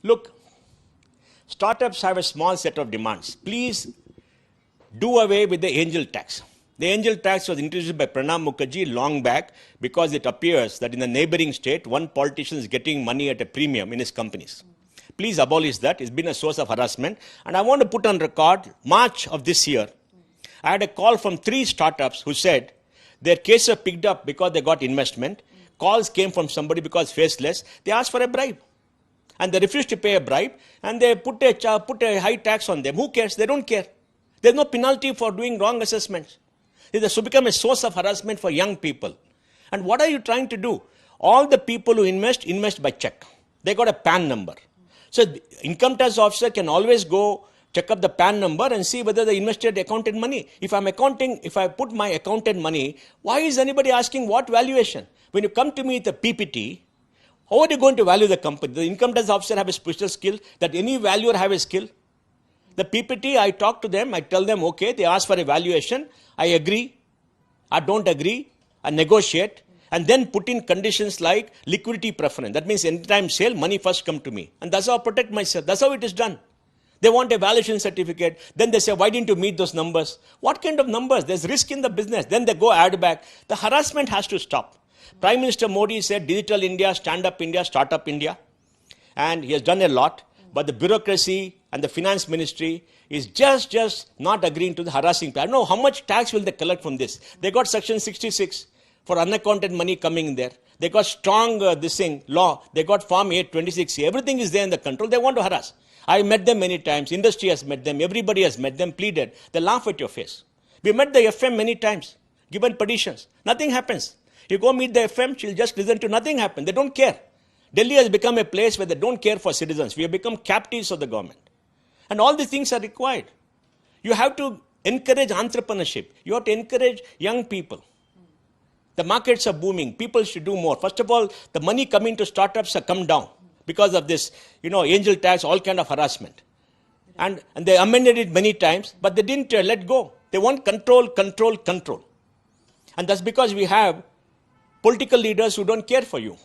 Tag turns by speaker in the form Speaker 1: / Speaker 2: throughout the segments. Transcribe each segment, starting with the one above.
Speaker 1: Look, startups have a small set of demands. Please do away with the angel tax. The angel tax was introduced by Pranab Mukherjee long back because it appears that in the neighboring state, one politician is getting money at a premium in his companies. Please abolish that. It's been a source of harassment. And I want to put on record, March of this year, I had a call from 3 startups who said their case was picked up because they got investment. Calls came from somebody because faceless. They asked for a bribe. And they refused to pay a bribe. And they put a high tax on them. Who cares? They don't care. There's no penalty for doing wrong assessments. It has become a source of harassment for young people. And what are you trying to do? All the people who invest by check. They got a PAN number. So the income tax officer can always go check up the PAN number and see whether they invested accounted money. If I put my accounted money, why is anybody asking what valuation? When you come to me with a PPT, how are you going to value the company? The income tax officer have a special skill that any valuer have a skill. The PPT, I talk to them, I tell them, okay, they ask for a valuation, I agree, I don't agree, I negotiate, and then put in conditions like liquidity preference. That means anytime sale, money first come to me. And that's how I protect myself. That's how it is done. They want a valuation certificate. Then they say, why didn't you meet those numbers? What kind of numbers? There's risk in the business. Then they go add back. The harassment has to stop. Prime Minister Modi said, Digital India, Stand Up India, Start Up India. And he has done a lot. But the bureaucracy and the finance ministry is just not agreeing to the harassing. I don't know how much tax will they collect from this. They got Section 66 for unaccounted money coming in there. They got strong law. They got Form 826. Everything is there in the control. They want to harass. I met them many times. Industry has met them. Everybody has met them, pleaded. They laugh at your face. We met the FM many times, given petitions. Nothing happens. You go meet the FM, she'll just listen to nothing happen. They don't care. Delhi has become a place where they don't care for citizens. We have become captives of the government. And all these things are required. You have to encourage entrepreneurship. You have to encourage young people. The markets are booming. People should do more. First of all, the money coming to startups have come down because of this, angel tax, all kind of harassment. And they amended it many times, but they didn't let go. They want control. And that's because we have political leaders who don't care for you.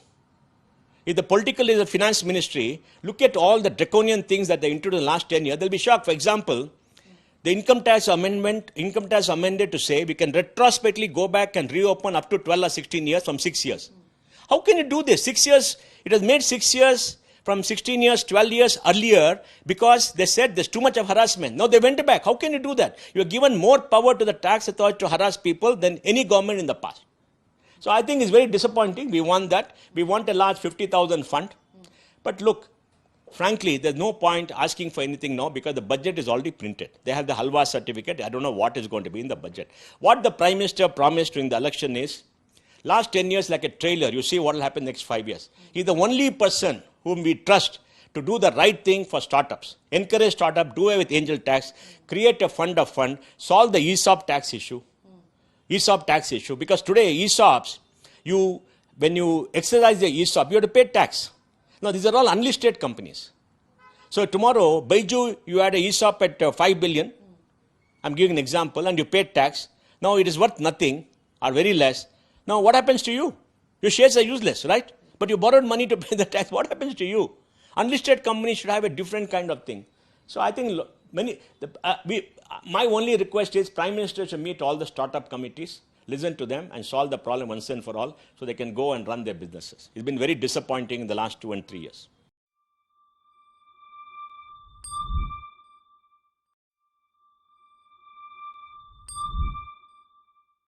Speaker 1: If the political leader, finance ministry, look at all the draconian things that they introduced in the last 10 years, they'll be shocked. For example, the income tax amended to say we can retrospectively go back and reopen up to 12 or 16 years from 6 years. How can you do this? 6 years, it has made 6 years from 16 years, 12 years earlier because they said there's too much of harassment. Now they went back. How can you do that? You have given more power to the tax authority to harass people than any government in the past. So I think it's very disappointing. We want that. We want a large 50,000 fund. But look, frankly, there's no point asking for anything now because the budget is already printed. They have the Halwa certificate. I don't know what is going to be in the budget. What the Prime Minister promised during the election is, last 10 years like a trailer, you see what will happen next 5 years. He's the only person whom we trust to do the right thing for startups. Encourage startups, do away with angel tax, create a fund of fund, solve the ESOP tax issue. Because today ESOPs, when you exercise the ESOP, you have to pay tax. Now these are all unlisted companies. So tomorrow, Baiju, you had a ESOP at 5 billion. I'm giving an example, and you paid tax. Now it is worth nothing or very less. Now what happens to you? Your shares are useless, right? But you borrowed money to pay the tax. What happens to you? Unlisted companies should have a different kind of thing. So I think my only request is Prime Minister should meet all the startup committees, listen to them and solve the problem once and for all so they can go and run their businesses. It's been very disappointing in the last 2 and 3 years.